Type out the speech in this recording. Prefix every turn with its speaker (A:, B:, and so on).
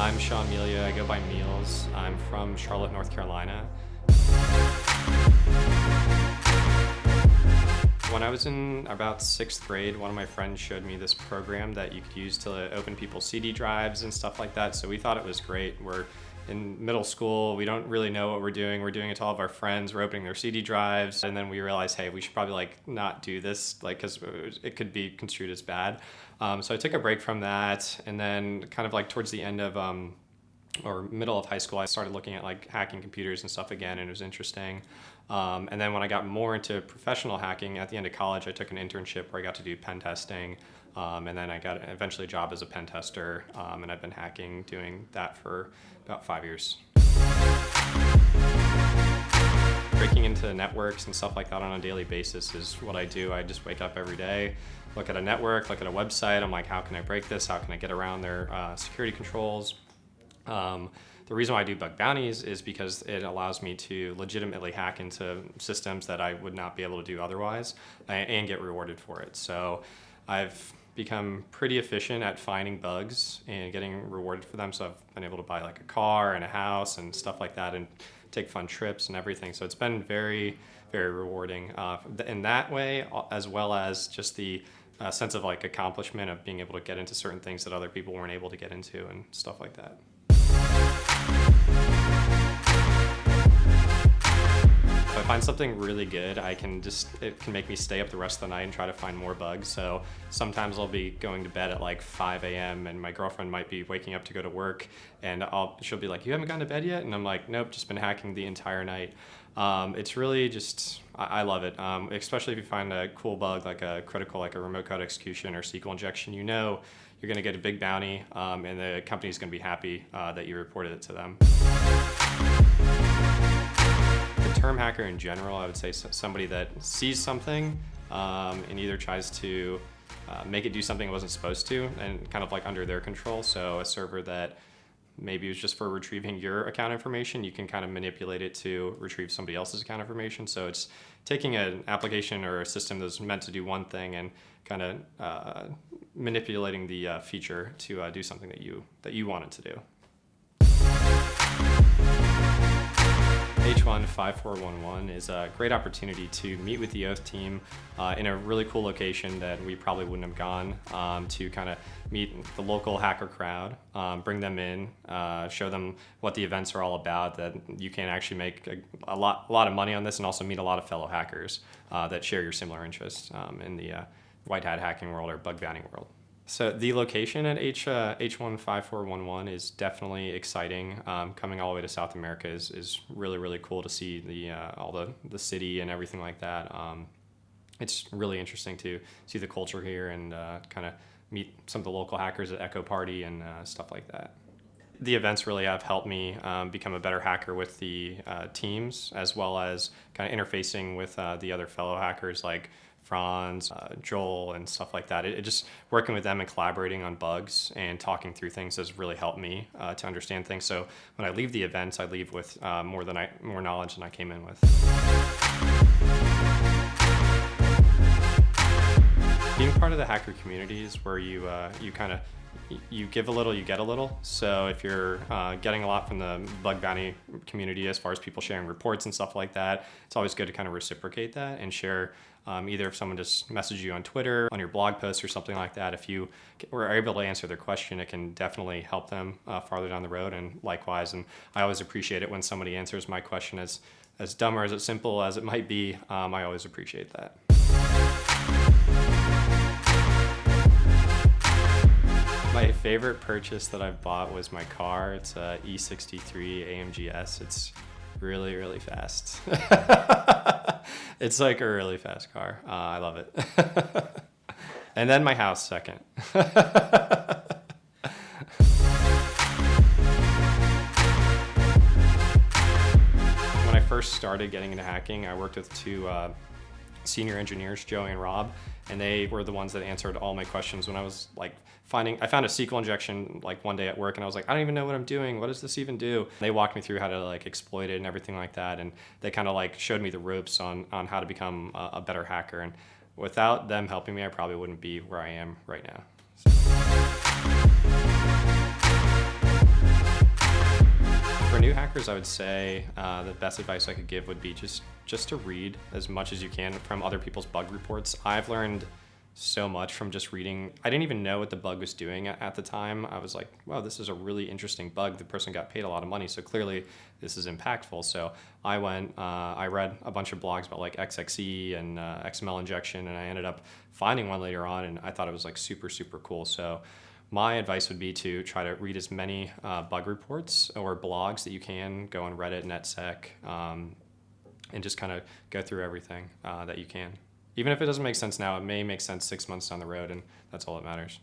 A: I'm Sean Melia. I go by Meals. I'm from Charlotte, North Carolina. When I was in about 6th grade, one of my friends showed me this program that you could use to open people's CD drives and stuff like that. So we thought it was great. We're in middle school. We don't really know what we're doing. We're doing it to all of our friends. We're opening their CD drives. And then we realized, hey, we should probably not do this, because it could be construed as bad. So I took a break from that. And then kind of towards the end of or middle of high school, I started looking at hacking computers and stuff again, and it was interesting. And then when I got more into professional hacking at the end of college, I took an internship where I got to do pen testing. And then I got eventually a job as a pen tester, and I've been doing that for about 5 years. Breaking into networks and stuff like that on a daily basis is what I do. I just wake up every day, look at a network, look at a website. I'm like, how can I break this? How can I get around their security controls? The reason why I do bug bounties is because it allows me to legitimately hack into systems that I would not be able to do otherwise and get rewarded for it. So I've become pretty efficient at finding bugs and getting rewarded for them. So I've been able to buy a car and a house and stuff like that and take fun trips and everything. So it's been very, very rewarding in that way, as well as just the sense of accomplishment of being able to get into certain things that other people weren't able to get into and stuff like that. If I find something really good, it can make me stay up the rest of the night and try to find more bugs. So sometimes I'll be going to bed at 5 a.m. and my girlfriend might be waking up to go to work, and she'll be like, "You haven't gone to bed yet?" And I'm like, "Nope, just been hacking the entire night." It's really just, I love it, especially if you find a cool bug like a remote code execution or SQL injection. You're going to get a big bounty, and the company's going to be happy that you reported it to them. The term hacker in general, I would say somebody that sees something and either tries to make it do something it wasn't supposed to and kind of under their control. So a server that maybe was just for retrieving your account information, you can kind of manipulate it to retrieve somebody else's account information. So it's taking an application or a system that's meant to do one thing and kind of manipulating the feature to do something that you want it to do. H15411 is a great opportunity to meet with the Oath team in a really cool location that we probably wouldn't have gone, to kind of meet the local hacker crowd, bring them in, show them what the events are all about, that you can actually make a lot of money on this, and also meet a lot of fellow hackers that share your similar interests in the white hat hacking world or bug bounty world. So the location at H15411 is definitely exciting. Coming all the way to South America is really, really cool to see all the city and everything like that. It's really interesting to see the culture here and kind of meet some of the local hackers at Echo Party and stuff like that. The events really have helped me become a better hacker with the teams, as well as kind of interfacing with the other fellow hackers like Franz, Joel, and stuff like that. It just working with them and collaborating on bugs and talking through things has really helped me to understand things. So when I leave the events, I leave with more knowledge than I came in with. Being part of the hacker community is where you give a little, you get a little. So if you're getting a lot from the bug bounty community as far as people sharing reports and stuff like that, it's always good to kind of reciprocate that and share. Either if someone just messages you on Twitter, on your blog post or something like that, if you were able to answer their question, it can definitely help them farther down the road, and likewise. And I always appreciate it when somebody answers my question as dumb or as simple as it might be. I always appreciate that. My favorite purchase that I've bought was my car. It's a E63 AMG-S. It's really, really fast. It's a really fast car. I love it. And then my house second. When I first started getting into hacking, I worked with two senior engineers, Joey and Rob, and they were the ones that answered all my questions when I was I found a SQL injection one day at work, and I was like, I don't even know what I'm doing. What does this even do? They walked me through how to exploit it and everything like that, and they kind of showed me the ropes on how to become a better hacker. And without them helping me, I probably wouldn't be where I am right now. So. hackers, I would say the best advice I could give would be just to read as much as you can from other people's bug reports. I've learned so much from just reading. I didn't even know what the bug was doing at the time. I was like, wow, this is a really interesting bug. The person got paid a lot of money, so clearly this is impactful. So I read a bunch of blogs about like XXE and XML injection, and I ended up finding one later on, and I thought it was like super, super cool. So my advice would be to try to read as many bug reports or blogs that you can. Go on Reddit, NetSec, and just kind of go through everything that you can. Even if it doesn't make sense now, it may make sense 6 months down the road, and that's all that matters.